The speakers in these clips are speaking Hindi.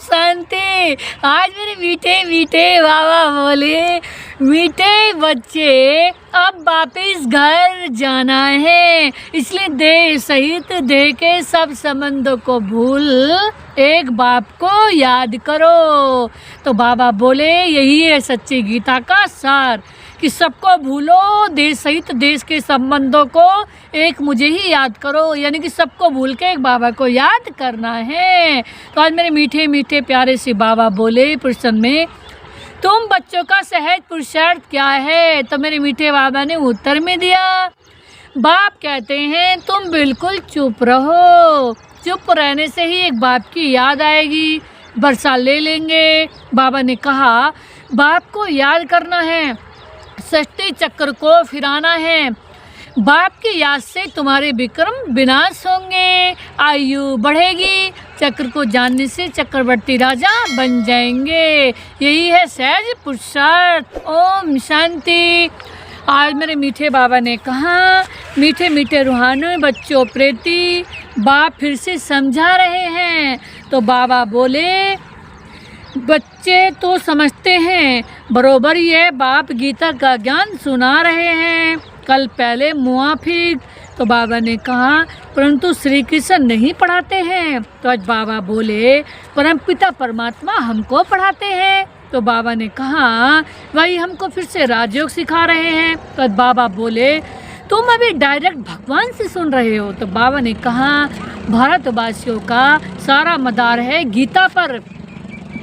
शांति। आज मेरे मीठे मीठे बाबा बोले, मीठे बच्चे अब वापिस घर जाना है, इसलिए देह सहित देह के सब संबंधों को भूल एक बाप को याद करो। तो बाबा बोले यही है सच्ची गीता का सार कि सबको भूलो, देश सहित देश के संबंधों को एक मुझे ही याद करो, यानी कि सबको भूल के एक बाबा को याद करना है। तो आज मेरे मीठे मीठे प्यारे से बाबा बोले प्रश्न में, तुम बच्चों का सहज पुरुषार्थ क्या है? तो मेरे मीठे बाबा ने उत्तर में दिया, बाप कहते हैं तुम बिल्कुल चुप रहो, चुप रहने से ही एक बाप की याद आएगी, बरसा ले लेंगे। बाबा ने कहा बाप को याद करना है, सृष्टि चक्र को फिराना है, बाप की याद से तुम्हारे विक्रम विनाश होंगे, आयु बढ़ेगी, चक्र को जानने से चक्रवर्ती राजा बन जाएंगे, यही है सहज पुरुषार्थ। ओम शांति। आज मेरे मीठे बाबा ने कहा, मीठे मीठे रूहानी बच्चों प्रेती बाप फिर से समझा रहे हैं। तो बाबा बोले बच्चे तो समझते हैं बरोबर, ये बाप गीता का ज्ञान सुना रहे हैं, कल पहले मुआफिक। तो बाबा ने कहा परंतु श्री कृष्ण नहीं पढ़ाते हैं। तो आज बाबा बोले परमपिता परमात्मा हमको पढ़ाते हैं। तो बाबा ने कहा वही हमको फिर से राजयोग सिखा रहे हैं। तो आज बाबा बोले तुम अभी डायरेक्ट भगवान से सुन रहे हो। तो बाबा ने कहा भारतवासियों का सारा मदार है गीता पर।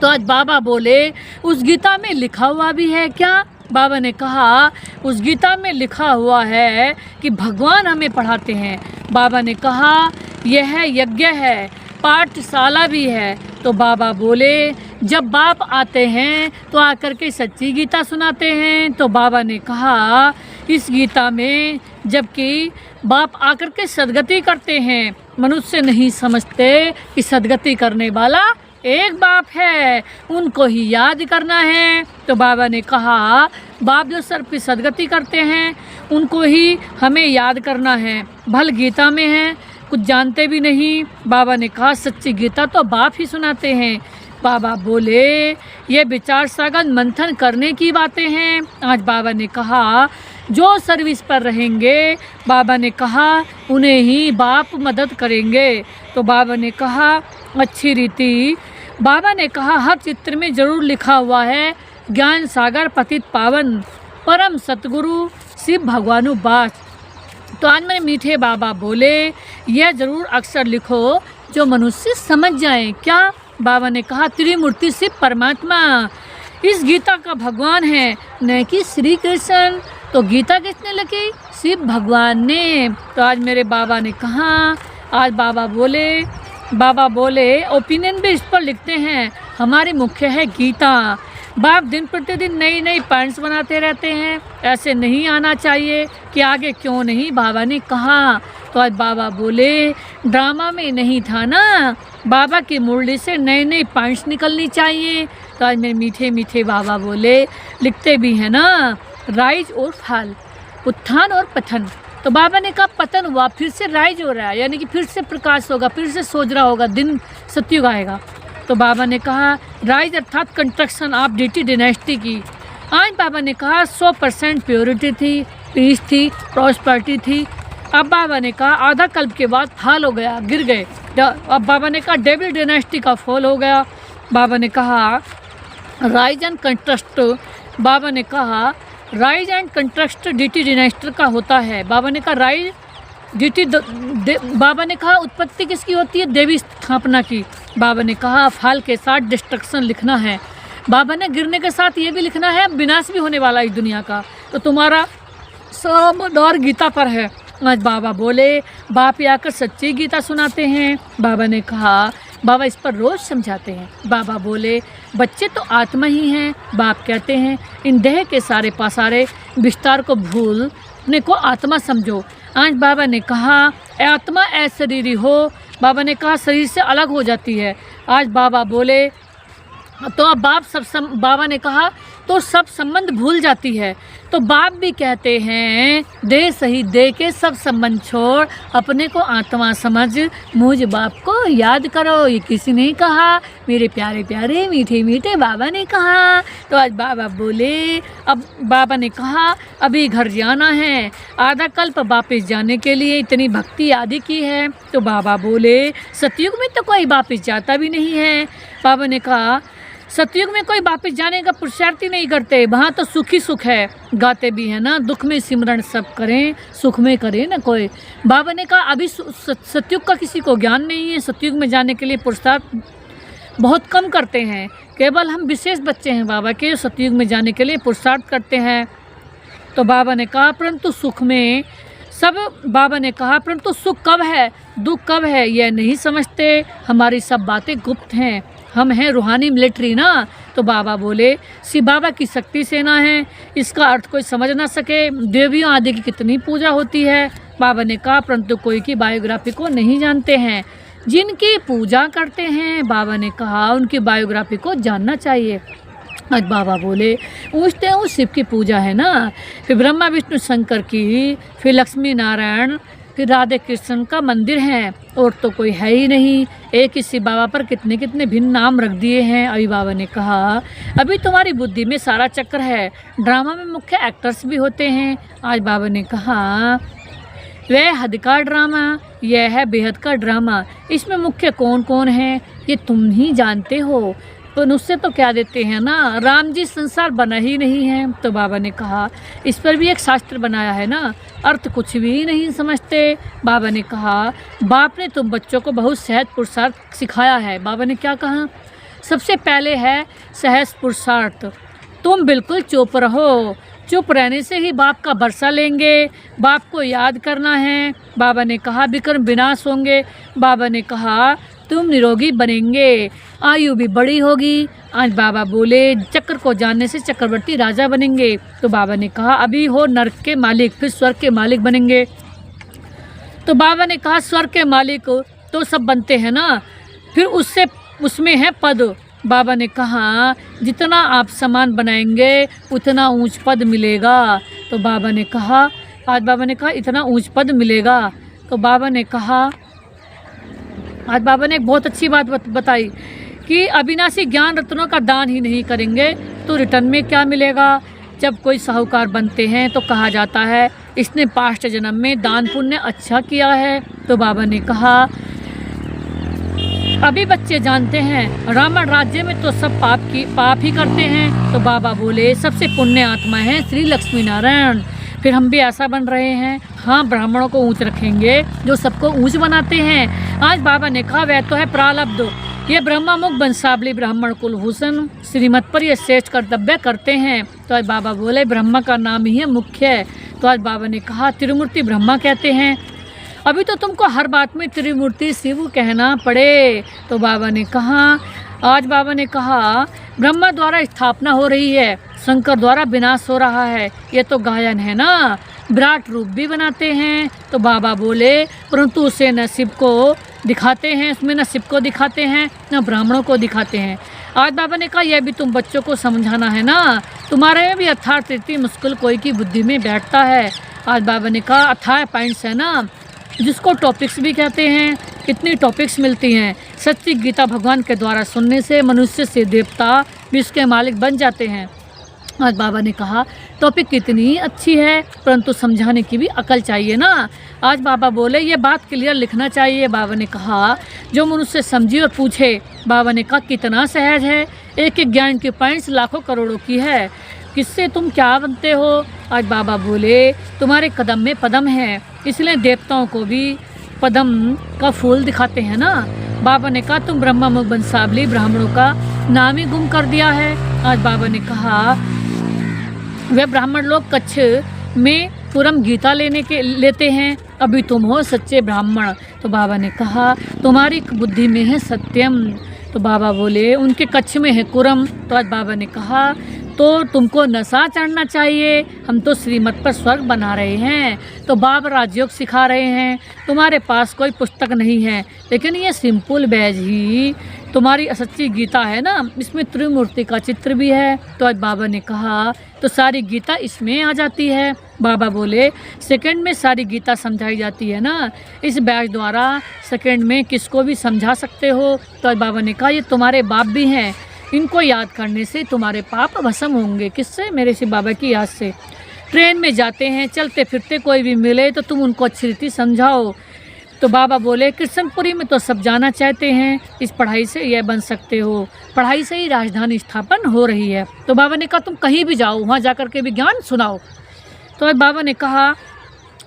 तो आज बाबा बोले उस गीता में लिखा हुआ भी है क्या? बाबा ने कहा उस गीता में लिखा हुआ है कि भगवान हमें पढ़ाते हैं। बाबा ने कहा यह यज्ञ है, पाठशाला भी है। तो बाबा बोले जब बाप आते हैं तो आकर के सच्ची गीता सुनाते हैं। तो बाबा ने कहा इस गीता में जबकि बाप आकर के सदगति करते हैं, मनुष्य नहीं समझते कि सदगति करने वाला एक बाप है, उनको ही याद करना है। तो बाबा ने कहा बाप जो सर पे सदगति करते हैं उनको ही हमें याद करना है, भल गीता में है कुछ जानते भी नहीं। बाबा ने कहा सच्ची गीता तो बाप ही सुनाते हैं। बाबा बोले ये विचार सागर मंथन करने की बातें हैं। आज बाबा ने कहा जो सर्विस पर रहेंगे, बाबा ने कहा उन्हें ही बाप मदद करेंगे। तो बाबा ने कहा अच्छी रीति। बाबा ने कहा हर चित्र में जरूर लिखा हुआ है ज्ञान सागर पतित पावन परम सतगुरु शिव भगवानु बास। तो आज मेरे मीठे बाबा बोले यह जरूर अक्षर लिखो जो मनुष्य समझ जाए। क्या? बाबा ने कहा त्रिमूर्ति शिव परमात्मा इस गीता का भगवान है, न कि श्री कृष्ण। तो गीता किसने लिखी? शिव भगवान ने। तो आज मेरे बाबा ने कहा, आज बाबा बोले ओपिनियन भी इस पर लिखते हैं, हमारी मुख्य है गीता। बाप दिन प्रतिदिन नई नई पॉइंट्स बनाते रहते हैं, ऐसे नहीं आना चाहिए कि आगे क्यों नहीं। बाबा ने कहा तो आज बाबा बोले ड्रामा में नहीं था ना, बाबा की मुरली से नए नए पॉइंट्स निकलनी चाहिए। तो आज मेरे मीठे मीठे बाबा बोले लिखते भी हैं ना, राइज और फॉल, उत्थान और पतन। तो बाबा ने कहा पतन हुआ, फिर से राइज हो रहा है, यानी कि फिर से प्रकाश होगा, फिर से सोच रहा होगा, दिन सतयुग आएगा। तो बाबा ने कहा राइज अर्थात कंस्ट्रक्शन ऑफ डीटी डायनेस्टी की। आज बाबा ने कहा 100% प्योरिटी थी, पीस थी, प्रॉस्पेरिटी थी। अब बाबा ने कहा आधा कल्प के बाद फॉल हो गया, गिर गए। अब बाबा ने कहा डेविड डायनेस्टी का फॉल हो गया। बाबा ने कहा राइज एंड कंस्ट्रक्ट, बाबा ने कहा rise and construct DT dynasty का होता है। बाबा ने कहा राइज डीटी, बाबा ने कहा उत्पत्ति किसकी होती है? देवी स्थापना की। बाबा ने कहा फाल के साथ डिस्ट्रक्शन लिखना है। बाबा ने गिरने के साथ ये भी लिखना है विनाश भी होने वाला इस दुनिया का। तो तुम्हारा सब दौर गीता पर है। आज बाबा बोले बाप आकर सच्ची गीता सुनाते हैं। बाबा ने कहा बाबा इस पर रोज़ समझाते हैं। बाबा बोले बच्चे तो आत्मा ही हैं। बाप कहते हैं इन देह के सारे पासारे विस्तार को भूलने को आत्मा समझो। आज बाबा ने कहा आत्मा अशरीरी हो, बाबा ने कहा शरीर से अलग हो जाती है। आज बाबा बोले तो अब बाबा ने कहा तो सब संबंध भूल जाती है। तो बाप भी कहते हैं दे सही दे के सब संबंध छोड़, अपने को आत्मा समझ, मुझ बाप को याद करो। ये किसी ने कहा, मेरे प्यारे प्यारे मीठे मीठे बाबा ने कहा। तो आज बाबा बोले, अब बाबा ने कहा अभी घर जाना है, आधा कल्प वापस जाने के लिए इतनी भक्ति आदि की है। तो बाबा बोले सतयुग में तो कोई वापस जाता भी नहीं है। बाबा ने कहा सतयुग में कोई वापस जाने का पुरुषार्थ ही नहीं करते, वहाँ तो सुख ही सुख है। गाते भी है ना, दुख में सिमरण सब करें, सुख में करे ना कोई। बाबा ने कहा अभी सतयुग का किसी को ज्ञान नहीं है, सतयुग में जाने के लिए पुरुषार्थ बहुत कम करते हैं। केवल हम विशेष बच्चे हैं बाबा के, सतयुग में जाने के लिए पुरुषार्थ करते हैं। तो बाबा ने कहा परंतु सुख में सब, बाबा ने कहा परंतु सुख कब है, दुख कब है, यह नहीं समझते। हमारी सब बातें गुप्त हैं, हम हैं रूहानी मिलिट्री ना। तो बाबा बोले शिव बाबा की शक्ति सेना है, इसका अर्थ कोई समझ ना सके। देवियों आदि की कितनी पूजा होती है। बाबा ने कहा परंतु कोई की बायोग्राफी को नहीं जानते हैं। जिनकी पूजा करते हैं बाबा ने कहा उनकी बायोग्राफी को जानना चाहिए। आज बाबा बोले पूछते हैं शिव की पूजा है ना, फिर ब्रह्मा विष्णु शंकर की, फिर लक्ष्मी नारायण, फिर राधे कृष्ण का मंदिर है, और तो कोई है ही नहीं। एक ही शिव बाबा पर कितने कितने भिन्न नाम रख दिए हैं। अभी बाबा ने कहा अभी तुम्हारी बुद्धि में सारा चक्कर है, ड्रामा में मुख्य एक्टर्स भी होते हैं। आज बाबा ने कहा वह हद का ड्रामा, यह है बेहद का ड्रामा, इसमें मुख्य कौन कौन है ये तुम ही जानते हो। तो उससे तो क्या देते हैं ना, राम जी संसार बना ही नहीं है। तो बाबा ने कहा इस पर भी एक शास्त्र बनाया है ना, अर्थ कुछ भी नहीं समझते। बाबा ने कहा बाप ने तुम बच्चों को बहुत सहज पुरुषार्थ सिखाया है। बाबा ने क्या कहा, सबसे पहले है सहज पुरुषार्थ, तुम बिल्कुल चुप रहो, चुप रहने से ही बाप का बरसा लेंगे, बाप को याद करना है। बाबा ने कहा विक्रम विनाश होंगे। बाबा ने कहा तुम निरोगी बनेंगे, आयु भी बड़ी होगी। आज बाबा बोले चक्र को जानने से चक्रवर्ती राजा बनेंगे। तो बाबा ने कहा अभी हो नरक के मालिक, फिर स्वर्ग के मालिक बनेंगे। तो बाबा ने कहा स्वर्ग के मालिक तो सब बनते हैं ना, फिर उसमें है पद। बाबा ने कहा जितना आप सामान बनाएंगे उतना ऊंच पद मिलेगा। तो बाबा ने कहा, आज बाबा ने कहा इतना ऊंच पद मिलेगा। तो बाबा ने कहा, आज बाबा ने एक बहुत अच्छी बात बताई कि अविनाशी ज्ञान रत्नों का दान ही नहीं करेंगे तो रिटर्न में क्या मिलेगा। जब कोई साहूकार बनते हैं तो कहा जाता है इसने पास्ट जन्म में दान पुण्य अच्छा किया है। तो बाबा ने कहा अभी बच्चे जानते हैं रावण राज्य में तो सब पाप ही करते हैं। तो बाबा बोले सबसे पुण्य आत्मा है श्री लक्ष्मी नारायण, फिर हम भी ऐसा बन रहे हैं। हाँ ब्राह्मणों को ऊंच रखेंगे जो सबको ऊंच बनाते हैं। आज बाबा ने कहा वह तो है प्रारब्ध, ये ब्रह्मामुख बंसावली ब्राह्मण कुलभूषण श्रीमत पर ये श्रेष्ठ कर्तव्य करते हैं। तो आज बाबा बोले ब्रह्मा का नाम ही है मुख्य है। तो आज बाबा ने कहा त्रिमूर्ति ब्रह्मा कहते हैं, अभी तो तुमको हर बात में त्रिमूर्ति शिव कहना पड़े। तो बाबा ने कहा, आज बाबा ने कहा ब्रह्मा द्वारा स्थापना हो रही है, शंकर द्वारा विनाश हो रहा है, ये तो गायन है ना, विराट रूप भी बनाते हैं। तो बाबा बोले परंतु उसे न शिव को दिखाते हैं, उसमें न शिव को दिखाते हैं न ब्राह्मणों को दिखाते हैं। आज बाबा ने कहा यह भी तुम बच्चों को समझाना है ना, तुम्हारे में भी अर्थात इतनी मुश्किल कोई की बुद्धि में बैठता है। आज बाबा ने कहा अथाह पॉइंट्स है ना, जिसको टॉपिक्स भी कहते हैं, कितनी टॉपिक्स मिलती हैं। सच्ची गीता भगवान के द्वारा सुनने से मनुष्य से देवता विश्व के मालिक बन जाते हैं। आज बाबा ने कहा टॉपिक कितनी अच्छी है परंतु समझाने की भी अकल चाहिए ना। आज बाबा बोले ये बात क्लियर लिखना चाहिए। बाबा ने कहा जो मनुष्य समझे और पूछे। बाबा ने कहा कितना सहज है, एक एक ज्ञान की पॉइंट्स लाखों करोड़ों की है, किससे तुम क्या बनते हो। आज बाबा बोले तुम्हारे कदम में पदम है, इसलिए देवताओं को भी पदम का फूल दिखाते हैं ना। बाबा ने कहा तुम ब्रह्मामुख बंसावली ब्राह्मणों का नाम ही गुम कर दिया है। आज बाबा ने कहा वे ब्राह्मण लोग कच्छ में पूरम गीता लेते हैं, अभी तुम हो सच्चे ब्राह्मण। तो बाबा ने कहा तुम्हारी बुद्धि में है सत्यम। तो बाबा बोले उनके कच्छ में है कुरम। तो आज बाबा ने कहा तो तुमको नशा चढ़ना चाहिए, हम तो श्रीमत पर स्वर्ग बना रहे हैं। तो बाबा राजयोग सिखा रहे हैं, तुम्हारे पास कोई पुस्तक नहीं है लेकिन ये सिंपल बैज ही तुम्हारी सच्ची गीता है ना, इसमें त्रिमूर्ति का चित्र भी है। तो आज बाबा ने कहा तो सारी गीता इसमें आ जाती है। बाबा बोले सेकंड में सारी गीता समझाई जाती है ना, इस बैच द्वारा सेकंड में किसको भी समझा सकते हो। तो आज बाबा ने कहा ये तुम्हारे बाप भी हैं, इनको याद करने से तुम्हारे पाप भस्म होंगे। किससे? मेरे शिव बाबा की याद से। ट्रेन में जाते हैं, चलते फिरते कोई भी मिले तो तुम उनको अच्छी रीति समझाओ। तो बाबा बोले कृष्णपुरी में तो सब जाना चाहते हैं, इस पढ़ाई से यह बन सकते हो, पढ़ाई से ही राजधानी स्थापन हो रही है। तो बाबा ने कहा तुम कहीं भी जाओ, वहाँ जाकर के भी ज्ञान सुनाओ। तो बाबा ने कहा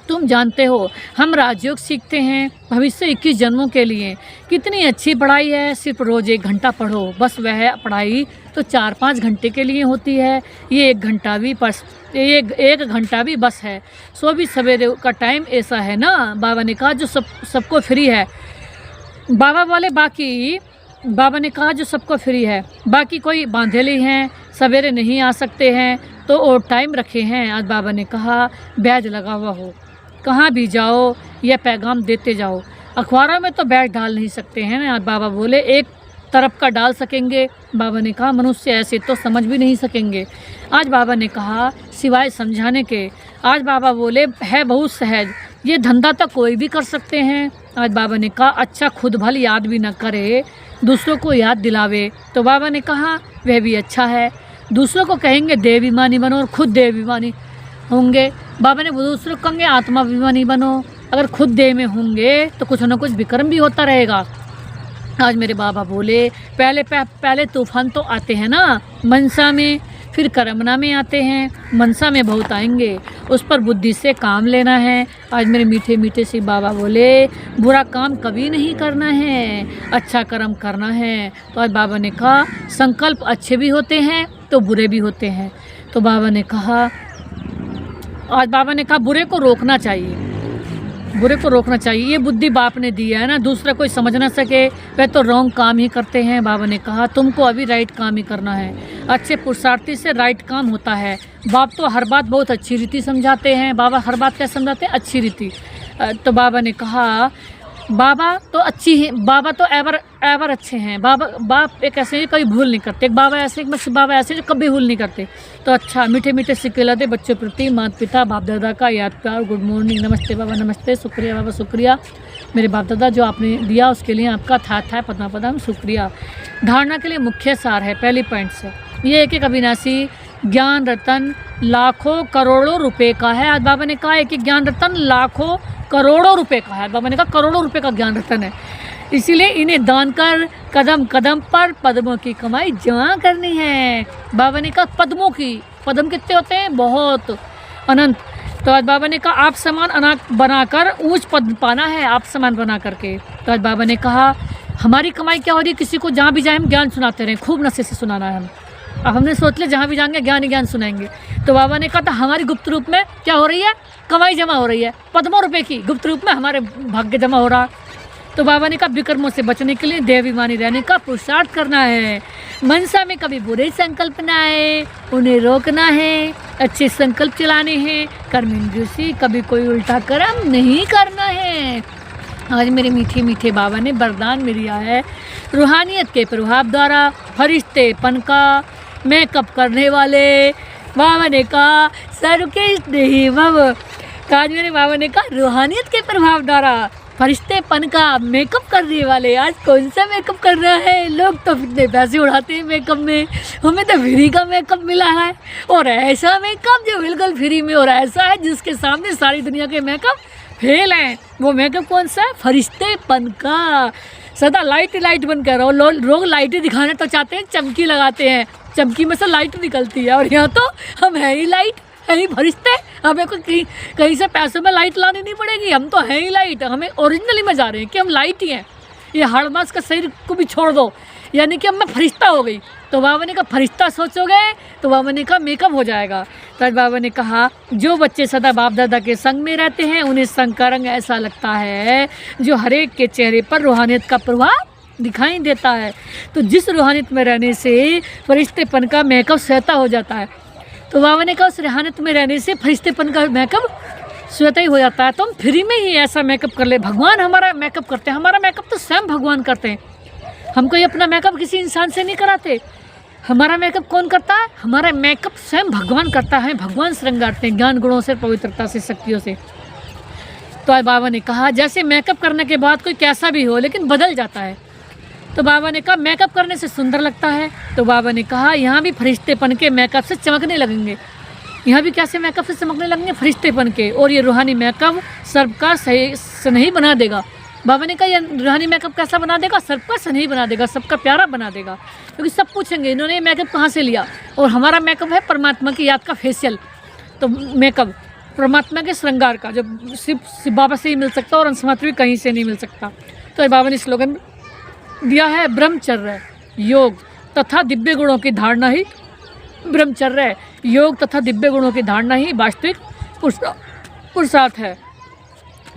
तुम जानते हो हम राजयोग सीखते हैं भविष्य 21 जन्मों के लिए। कितनी अच्छी पढ़ाई है, सिर्फ रोज़ 1 घंटा पढ़ो, बस वह पढ़ाई तो 4-5 घंटे के लिए होती है। ये 1 घंटा भी एक घंटा भी बस है। सो भी सवेरे का टाइम ऐसा है ना। बाबा ने कहा जो सबको फ्री है। बाबा ने कहा जो सबको फ्री है, बाकी कोई बांधेले हैं, सवेरे नहीं आ सकते हैं तो और टाइम रखे हैं। आज बाबा ने कहा बैज लगा हुआ हो, कहाँ भी जाओ यह पैगाम देते जाओ। अखबारों में तो बैज डाल नहीं सकते हैं ना। आज बाबा बोले एक तरफ का डाल सकेंगे। बाबा ने कहा मनुष्य ऐसे तो समझ भी नहीं सकेंगे। आज बाबा ने कहा सिवाय समझाने के। आज बाबा बोले है बहुत सहज, ये धंधा तो कोई भी कर सकते हैं। आज बाबा ने कहा अच्छा खुद भल याद भी न करे, दूसरों को याद दिलावे। तो बाबा ने कहा वह भी अच्छा है। दूसरों को कहेंगे देवाभिमानी बनो और खुद देवाभिमानी होंगे। बाबा ने दूसरों को कहेंगे आत्माभिमानी बनो, अगर खुद देह में होंगे तो कुछ न कुछ विक्रम भी होता रहेगा। आज मेरे बाबा बोले पहले तूफान तो आते हैं ना मनसा में, फिर करमना में आते हैं। मनसा में बहुत आएंगे, उस पर बुद्धि से काम लेना है। आज मेरे मीठे मीठे से बाबा बोले बुरा काम कभी नहीं करना है, अच्छा कर्म करना है। तो आज बाबा ने कहा संकल्प अच्छे भी होते हैं तो बुरे भी होते हैं। तो बाबा ने कहा बुरे को रोकना चाहिए, बुरे को रोकना चाहिए। ये बुद्धि बाप ने दी है ना, दूसरा कोई समझ ना सके वह तो रॉन्ग काम ही करते हैं। बाबा ने कहा तुमको अभी राइट काम ही करना है, अच्छे पुरुषार्थी से राइट काम होता है। बाप तो हर बात बहुत अच्छी रीति समझाते हैं। बाबा हर बात क्या समझाते हैं? अच्छी रीति। तो बाबा ने कहा बाबा तो अच्छी है, बाबा तो एवर अच्छे हैं। बाप एक ऐसे कभी भूल नहीं करते। बाबा ऐसे जो कभी भूल नहीं करते। तो अच्छा मीठे मीठे सिक्के दे बच्चों प्रति माता पिता बाप दादा का याद प्यार, गुड मॉर्निंग, नमस्ते बाबा, नमस्ते, शुक्रिया बाबा, शुक्रिया मेरे बाप दादा जो आपने दिया उसके लिए आपका था पद्मा शुक्रिया। धारणा के लिए मुख्य सार है पहली पॉइंट से ये एक अविनाशी ज्ञान रतन लाखों करोड़ों रुपए का है। आज बाबा ने कहा है कि ज्ञान रतन लाखों करोड़ों रुपए का है। बाबा ने कहा करोड़ों रुपए का ज्ञान रतन है, इसीलिए इन्हें दान कर कदम कदम पर पद्मों की कमाई जमा करनी है। बाबा ने कहा पद्म कितने होते हैं? बहुत, अनंत। तो आज बाबा ने कहा आप समान अनाथ बनाकर ऊंच पद पाना है, आप समान बना करके। तो आज बाबा ने कहा हमारी कमाई क्या हो रही है, किसी को जहाँ भी जाए हम ज्ञान सुनाते रहें, खूब नशे से सुनाना है हम। अब हमने सोच लिया जहाँ भी जाएंगे ज्ञान ही ज्ञान सुनाएंगे। तो बाबा ने कहा था हमारी गुप्त रूप में क्या हो रही है? कमाई जमा हो रही है, पद्मों रुपए की गुप्त रूप में हमारे भाग्य जमा हो रहा। तो बाबा ने कहा विक्रमों से बचने के लिए देवाभिमानी रहने का पुरुषार्थ करना है। मनसा में कभी बुरे संकल्प न आए, उन्हें रोकना है, अच्छे संकल्प चलाने हैं। कर्मेंद्रियों से कभी कोई उल्टा कर्म नहीं करना है। आज मेरे मीठे मीठे बाबा ने वरदान में दिया है रूहानियत के प्रभाव द्वारा फरिश्तेपन का मेकअप करने वाले। बाबा ने कहा सर्वकिश नहीं भव। आज मेरे बाबा ने कहा रूहानियत के प्रभाव द्वारा फरिश्तेपन का मेकअप करने वाले। आज कौन सा मेकअप कर रहा है? लोग तो इतने पैसे उड़ाते हैं मेकअप में, हमें तो फ्री का मेकअप मिला है। और ऐसा मेकअप जो बिल्कुल फ्री में, और ऐसा है जिसके सामने सारी दुनिया के मेकअप फेल हैं। वो मेकअप कौन सा है? फरिश्तेपन का। सदा लाइट बन कर रहो। लोग लाइटें दिखाना तो चाहते हैं, चमकी लगाते हैं, चमकी में से लाइट निकलती है। और यहाँ तो हम है ही लाइट, है ही फरिश्ते। हमें कोई कहीं से पैसों में लाइट लानी नहीं पड़ेगी, हम तो है ही लाइट। हमें ओरिजिनली में जा रहे हैं कि हम लाइट ही हैं। ये हाड़ मास का शरीर को भी छोड़ दो, यानी कि अब मैं फरिश्ता हो गई। तो बाबा ने कहा फरिश्ता सोचोगे तो बाबा ने कहा मेकअप हो जाएगा। तो आज बाबा ने कहा जो बच्चे सदा बाप दादा के संग में रहते हैं उन्हें संग का रंग ऐसा लगता है जो हर एक के चेहरे पर रूहानियत का प्रभाव दिखाई देता है। तो जिस रूहानियत में रहने से फरिश्तेपन का मेकअप सहता हो जाता है। तो बाबा ने कहा उस रूहानियत में रहने से फरिश्तेपन का मेकअप स्वतः ही हो जाता है। तो हम फ्री में ही ऐसा मेकअप कर ले। भगवान हमारा मेकअप करते हैं, हमारा मेकअप तो स्वयं भगवान करते हैं। हम कोई अपना मेकअप किसी इंसान से नहीं कराते। हमारा मेकअप कौन करता है? हमारा मेकअप स्वयं भगवान करता है। भगवान श्रृंगारते हैं ज्ञान गुणों से, पवित्रता से, शक्तियों से। तो आज बाबा ने कहा जैसे मेकअप करने के बाद कोई कैसा भी हो लेकिन बदल जाता है। तो बाबा ने कहा मेकअप करने से सुंदर लगता है। तो बाबा ने कहा यहाँ भी फरिश्तेपन के मेकअप से चमकने लगेंगे। यहाँ भी कैसे मेकअप से चमकने लगेंगे? फरिश्तेपन के। और ये रूहानी मेकअप सबका सही नहीं बना देगा। बाबा ने कहा ये रूहानी मेकअप कैसा बना देगा? सबका सही बना देगा, सबका प्यारा बना देगा। क्योंकि सब पूछेंगे इन्होंने ये मेकअप कहाँ से लिया। और हमारा मेकअप है परमात्मा की याद का फेशियल। तो मेकअप परमात्मा के श्रृंगार का, जो सिर्फ बाबा से ही मिल सकता है और अंशमात्र भी कहीं से नहीं मिल सकता। तो बाबा ने स्लोगन दिया है, ब्रह्मचर्य योग तथा दिव्य गुणों की धारणा ही ब्रह्मचर्य योग तथा दिव्य गुणों की धारणा ही वास्तविक पुरुषार्थ है।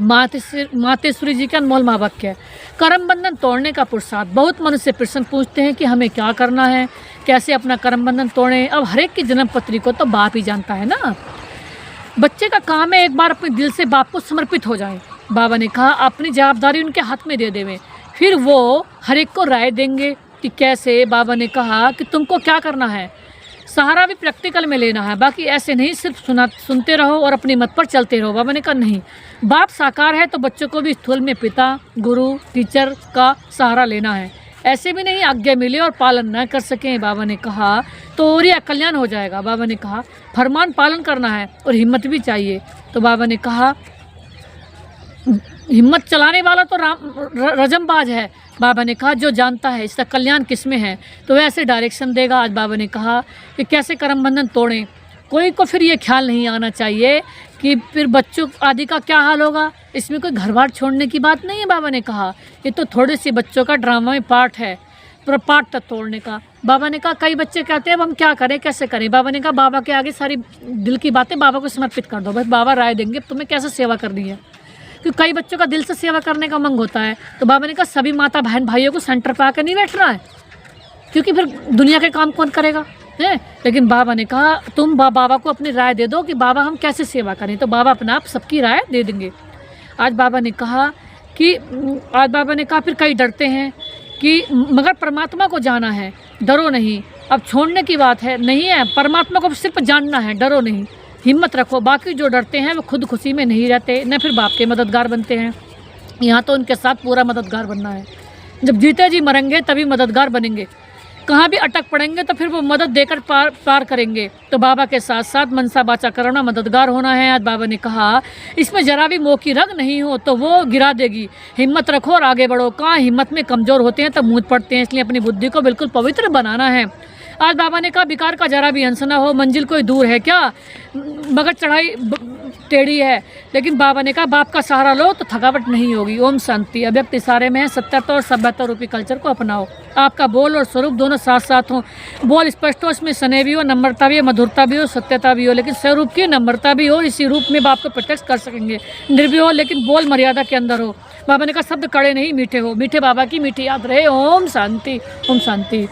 मातेश्वरी जी का अनमोल महावाक्य है। कर्म बंधन तोड़ने का पुरुषार्थ। बहुत मनुष्य प्रश्न पूछते हैं कि हमें क्या करना है, कैसे अपना कर्म बंधन तोड़ें। अब हर एक की जन्म पत्री को तो बाप ही जानता है ना। बच्चे का काम है एक बार अपने दिल से बाप को समर्पित हो जाए। बाबा ने कहा अपनी जवाबदारी उनके हाथ में दे देवें, फिर वो हर एक को राय देंगे कि कैसे। बाबा ने कहा कि तुमको क्या करना है, सहारा भी प्रैक्टिकल में लेना है, बाकी ऐसे नहीं सिर्फ सुनते रहो और अपनी मत पर चलते रहो। बाबा ने कहा नहीं, बाप साकार है तो बच्चों को भी स्थूल में पिता, गुरु, टीचर का सहारा लेना है। ऐसे भी नहीं आज्ञा मिले और पालन न कर सकें। बाबा ने कहा तो और ये अकल्याण हो जाएगा। बाबा ने कहा फरमान पालन करना है और हिम्मत भी चाहिए। तो बाबा ने कहा हिम्मत चलाने वाला तो रजमबाज है। बाबा ने कहा जो जानता है इसका कल्याण किस में है तो वह ऐसे डायरेक्शन देगा। आज बाबा ने कहा कि कैसे कर्म बंधन तोड़ें। कोई को फिर ये ख्याल नहीं आना चाहिए कि फिर बच्चों आदि का क्या हाल होगा। इसमें कोई घर बार छोड़ने की बात नहीं है। बाबा ने कहा ये तो थोड़े से बच्चों का ड्रामा में पार्ट है, पार्ट तक तोड़ने का। बाबा ने कहा कई बच्चे कहते हैं अब हम क्या करें, कैसे करें। बाबा ने कहा बाबा के आगे सारी दिल की बातें बाबा को समर्पित कर दो, बस बाबा राय देंगे तुम्हें कैसे सेवा करनी है। क्योंकि कई बच्चों का दिल से सेवा करने का उमंग होता है। तो बाबा ने कहा सभी माता बहन भाइयों को सेंटर पर आकर नहीं बैठना है, क्योंकि फिर दुनिया के काम कौन करेगा है। लेकिन बाबा ने कहा तुम बाबा को अपनी राय दे दो कि बाबा हम कैसे सेवा करें, तो बाबा अपना आप सबकी राय दे देंगे। आज बाबा ने कहा फिर कई डरते हैं कि मगर परमात्मा को जाना है, डरो नहीं। अब छोड़ने की बात है नहीं है, परमात्मा को सिर्फ जानना है, डरो नहीं, हिम्मत रखो। बाकी जो डरते हैं वो खुद खुशी में नहीं रहते, न फिर बाप के मददगार बनते हैं। यहाँ तो उनके साथ पूरा मददगार बनना है। जब जीते जी मरेंगे तभी मददगार बनेंगे। कहाँ भी अटक पड़ेंगे तो फिर वो मदद देकर पार करेंगे। तो बाबा के साथ साथ मनसा वाचा करना, मददगार होना है। आज बाबा ने कहा इसमें जरा भी मोह की रग नहीं हो तो वो गिरा देगी। हिम्मत रखो और आगे बढ़ो। कहाँ हिम्मत में कमज़ोर होते हैं तब मुँह पड़ते हैं, इसलिए अपनी बुद्धि को बिल्कुल पवित्र बनाना है। आज बाबा ने कहा विकार का जरा भी अंश ना हो। मंजिल कोई दूर है क्या, मगर चढ़ाई टेढ़ी है, लेकिन बाबा ने कहा बाप का सहारा लो तो थकावट नहीं होगी। ओम शांति। अव्यक्त इशारे में है सत्यता और सभ्यता रूपी कल्चर को अपनाओ। आपका बोल और स्वरूप दोनों साथ साथ हों। बोल स्पष्ट हो, इसमें स्नेह भी हो, नम्रता भी हो, मधुरता भी हो, सत्यता भी हो, लेकिन स्वरूप की नम्रता भी हो। इसी रूप में बाप को प्रत्यक्ष कर सकेंगे। निर्भय हो लेकिन बोल मर्यादा के अंदर हो। बाबा ने कहा शब्द कड़े नहीं मीठे हो, मीठे बाबा की मीठी याद रहे। ओम शांति, ओम शांति।